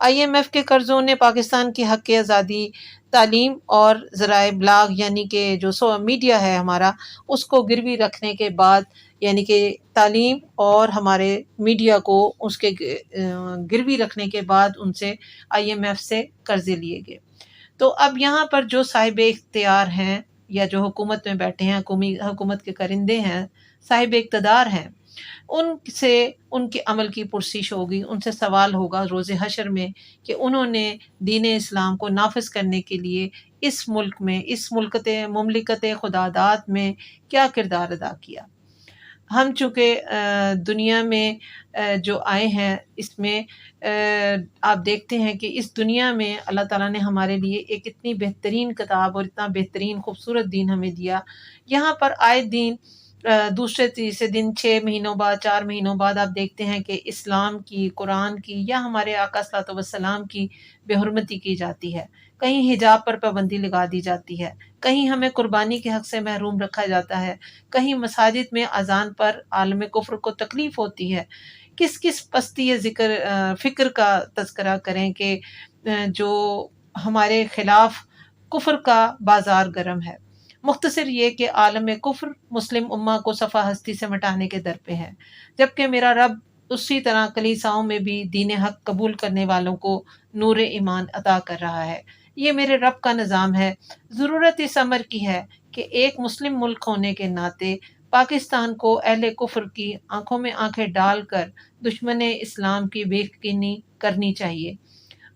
IMF کے قرضوں نے پاکستان کی حق آزادی، تعلیم اور ذرائع ابلاغ یعنی کہ جو میڈیا ہے ہمارا، اس کو گروی رکھنے کے بعد، یعنی کہ تعلیم اور ہمارے میڈیا کو اس کے گروی رکھنے کے بعد ان سے IMF سے قرضے لیے گئے۔ تو اب یہاں پر جو صاحب اختیار ہیں یا جو حکومت میں بیٹھے ہیں، حکومت کے کرندے ہیں، صاحب اقتدار ہیں، ان سے ان کے عمل کی پرسش ہوگی، ان سے سوال ہوگا روز حشر میں کہ انہوں نے دین اسلام کو نافذ کرنے کے لیے اس ملک میں، اس مملکت خداداد میں کیا کردار ادا کیا۔ ہم چونکہ دنیا میں جو آئے ہیں، اس میں آپ دیکھتے ہیں کہ اس دنیا میں اللہ تعالیٰ نے ہمارے لیے ایک اتنی بہترین کتاب اور اتنا بہترین خوبصورت دین ہمیں دیا۔ یہاں پر آئے دین دوسرے تیسرے دن 6 مہینوں بعد 4 مہینوں بعد آپ دیکھتے ہیں کہ اسلام کی، قرآن کی یا ہمارے آقا صلی اللہ علیہ وسلم کی بے حرمتی کی جاتی ہے، کہیں حجاب پر پابندی لگا دی جاتی ہے، کہیں ہمیں قربانی کے حق سے محروم رکھا جاتا ہے، کہیں مساجد میں اذان پر عالم کفر کو تکلیف ہوتی ہے۔ کس کس پستی فکر کا تذکرہ کریں کہ جو ہمارے خلاف کفر کا بازار گرم ہے۔ مختصر یہ کہ عالم کفر مسلم امہ کو صفحہ ہستی سے مٹانے کے در پہ ہے، جبکہ میرا رب اسی طرح کلیساؤں میں بھی دین حق قبول کرنے والوں کو نور ایمان عطا کر رہا ہے۔ یہ میرے رب کا نظام ہے۔ ضرورت اس امر کی ہے کہ ایک مسلم ملک ہونے کے ناطے پاکستان کو اہل کفر کی آنکھوں میں آنکھیں ڈال کر دشمن اسلام کی بے یقینی کرنی چاہیے،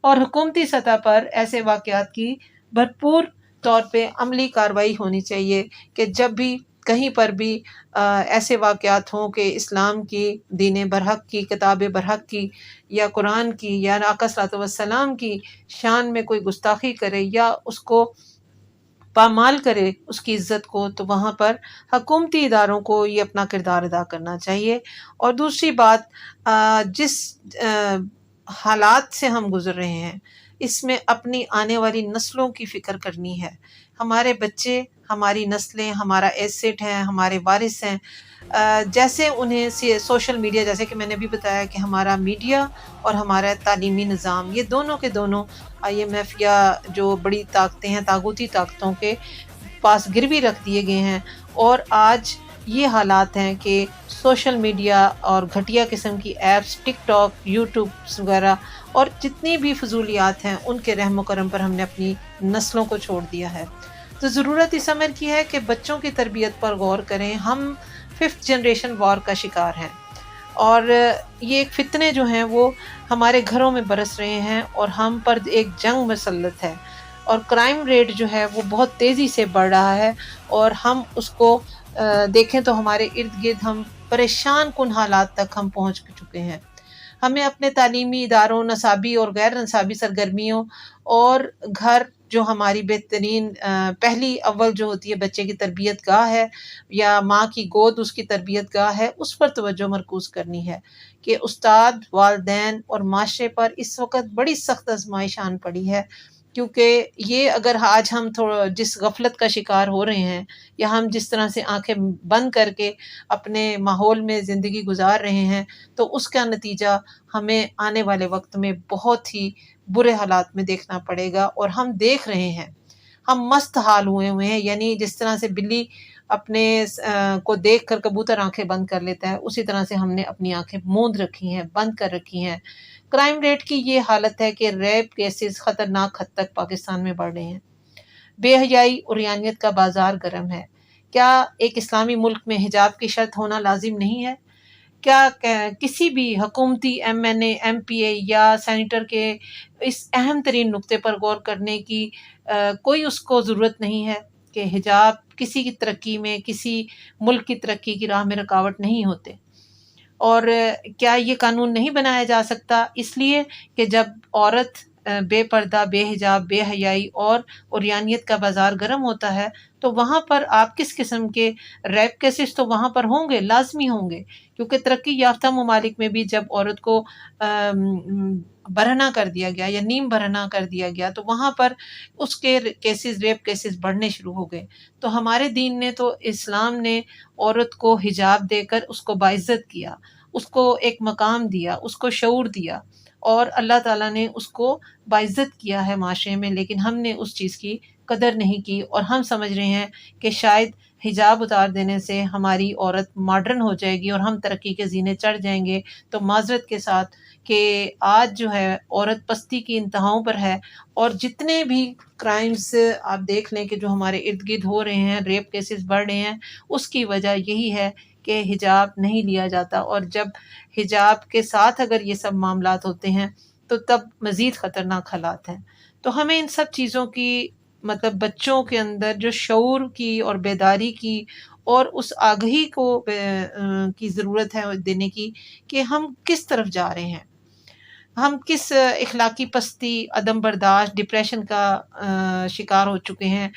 اور حکومتی سطح پر ایسے واقعات کی بھرپور طور پہ عملی کارروائی ہونی چاہیے کہ جب بھی کہیں پر بھی ایسے واقعات ہوں کہ اسلام کی، دین برحق کی، کتاب برحق کی یا قرآن کی یا آقا صلی اللہ علیہ وسلم کی شان میں کوئی گستاخی کرے یا اس کو پامال کرے اس کی عزت کو، تو وہاں پر حکومتی اداروں کو یہ اپنا کردار ادا کرنا چاہیے۔ اور دوسری بات، جس حالات سے ہم گزر رہے ہیں اس میں اپنی آنے والی نسلوں کی فکر کرنی ہے۔ ہمارے بچے ہماری نسلیں ہمارا ایسٹ ہیں، ہمارے وارث ہیں۔ جیسے انہیں سوشل میڈیا، جیسے کہ میں نے بھی بتایا کہ ہمارا میڈیا اور ہمارا تعلیمی نظام، یہ دونوں کے دونوں IMF یا جو بڑی طاقتیں ہیں، طاغوتی طاقتوں کے پاس گروی رکھ دیے گئے ہیں، اور آج یہ حالات ہیں کہ سوشل میڈیا اور گھٹیا قسم کی ایپس، ٹک ٹاک، یوٹیوب وغیرہ اور جتنی بھی فضولیات ہیں، ان کے رحم و کرم پر ہم نے اپنی نسلوں کو چھوڑ دیا ہے۔ تو ضرورت اس امر کی ہے کہ بچوں کی تربیت پر غور کریں۔ ہم 5th جنریشن وار کا شکار ہیں، اور یہ ایک فتنے جو ہیں وہ ہمارے گھروں میں برس رہے ہیں، اور ہم پر ایک جنگ مسلط ہے، اور کرائم ریٹ جو ہے وہ بہت تیزی سے بڑھ رہا ہے، اور ہم اس کو دیکھیں تو ہمارے ارد گرد ہم پریشان کن حالات تک ہم پہنچ چکے ہیں۔ ہمیں اپنے تعلیمی اداروں، نصابی اور غیر نصابی سرگرمیوں اور گھر جو ہماری بہترین پہلی اول جو ہوتی ہے بچے کی تربیت گاہ ہے، یا ماں کی گود اس کی تربیت گاہ ہے، اس پر توجہ مرکوز کرنی ہے کہ استاد، والدین اور معاشرے پر اس وقت بڑی سخت آزمائش آن پڑی ہے، کیونکہ یہ اگر آج ہم جس غفلت کا شکار ہو رہے ہیں، یا ہم جس طرح سے آنکھیں بند کر کے اپنے ماحول میں زندگی گزار رہے ہیں، تو اس کا نتیجہ ہمیں آنے والے وقت میں بہت ہی برے حالات میں دیکھنا پڑے گا، اور ہم دیکھ رہے ہیں۔ ہم مست حال ہوئے ہیں، یعنی جس طرح سے بلی اپنے کو دیکھ کر کبوتر آنکھیں بند کر لیتا ہے، اسی طرح سے ہم نے اپنی آنکھیں موند رکھی ہیں، بند کر رکھی ہیں۔ کرائم ریٹ کی یہ حالت ہے کہ ریپ کیسز خطرناک حد تک پاکستان میں بڑھ رہے ہیں۔ بے حیائی اور عریانیت کا بازار گرم ہے۔ کیا ایک اسلامی ملک میں حجاب کی شرط ہونا لازم نہیں ہے؟ کیا کسی بھی حکومتی MNA، MPA یا سینیٹر کے اس اہم ترین نقطے پر غور کرنے کی کوئی اس کو ضرورت نہیں ہے کہ حجاب کسی کی ترقی میں، کسی ملک کی ترقی کی راہ میں رکاوٹ نہیں ہوتے؟ اور کیا یہ قانون نہیں بنایا جا سکتا اس لیے کہ جب عورت بے پردہ، بے حجاب، بے حیائی اور عریانیت کا بازار گرم ہوتا ہے، تو وہاں پر آپ کس قسم کے ریپ کیسز تو وہاں پر ہوں گے، لازمی ہوں گے، کیونکہ ترقی یافتہ ممالک میں بھی جب عورت کو برہنہ کر دیا گیا یا نیم برہنہ کر دیا گیا، تو وہاں پر اس کے کیسز، ریپ کیسز بڑھنے شروع ہو گئے۔ تو ہمارے دین نے، تو اسلام نے عورت کو حجاب دے کر اس کو باعزت کیا، اس کو ایک مقام دیا، اس کو شعور دیا، اور اللہ تعالیٰ نے اس کو باعزت کیا ہے معاشرے میں، لیکن ہم نے اس چیز کی قدر نہیں کی، اور ہم سمجھ رہے ہیں کہ شاید حجاب اتار دینے سے ہماری عورت ماڈرن ہو جائے گی اور ہم ترقی کے زینے چڑھ جائیں گے۔ تو معذرت کے ساتھ کہ آج جو ہے عورت پستی کی انتہاؤں پر ہے، اور جتنے بھی کرائمز آپ دیکھ لیں کہ جو ہمارے ارد گرد ہو رہے ہیں، ریپ کیسز بڑھ رہے ہیں، اس کی وجہ یہی ہے کہ حجاب نہیں لیا جاتا، اور جب حجاب کے ساتھ اگر یہ سب معاملات ہوتے ہیں تو تب مزید خطرناک حالات ہیں۔ تو ہمیں ان سب چیزوں کی مطلب بچوں کے اندر جو شعور کی اور بیداری کی اور اس آگہی کو کی ضرورت ہے دینے کی کہ ہم کس طرف جا رہے ہیں، ہم کس اخلاقی پستی، عدم برداشت، ڈپریشن کا شکار ہو چکے ہیں۔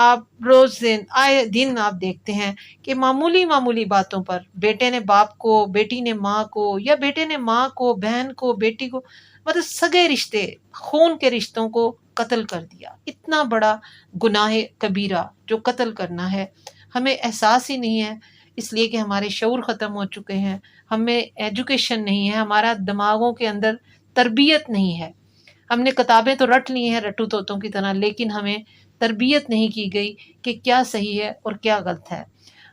آپ روز دن آئے دن آپ دیکھتے ہیں کہ معمولی معمولی باتوں پر بیٹے نے باپ کو، بیٹی نے ماں کو، یا بیٹے نے ماں کو، بہن کو، بیٹی کو، مطلب سگے رشتے، خون کے رشتوں کو قتل کر دیا۔ اتنا بڑا گناہ کبیرہ جو قتل کرنا ہے، ہمیں احساس ہی نہیں ہے، اس لیے کہ ہمارے شعور ختم ہو چکے ہیں، ہمیں ایجوکیشن نہیں ہے، ہمارا دماغوں کے اندر تربیت نہیں ہے۔ ہم نے کتابیں تو رٹ لی ہیں رٹو طوطوں کی طرح، لیکن ہمیں تربیت نہیں کی گئی کہ کیا صحیح ہے اور کیا غلط ہے۔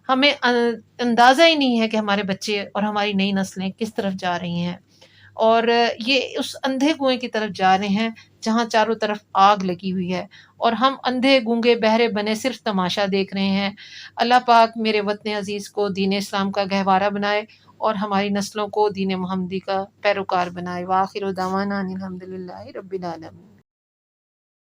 ہمیں اندازہ ہی نہیں ہے کہ ہمارے بچے اور ہماری نئی نسلیں کس طرف جا رہی ہیں، اور یہ اس اندھے کنویں کی طرف جا رہے ہیں جہاں چاروں طرف آگ لگی ہوئی ہے، اور ہم اندھے گونگے بہرے بنے صرف تماشا دیکھ رہے ہیں۔ اللہ پاک میرے وطن عزیز کو دین اسلام کا گہوارہ بنائے اور ہماری نسلوں کو دین محمدی کا پیروکار بنائے۔ وآخر دعوانا ان الحمد للہ رب العالمین۔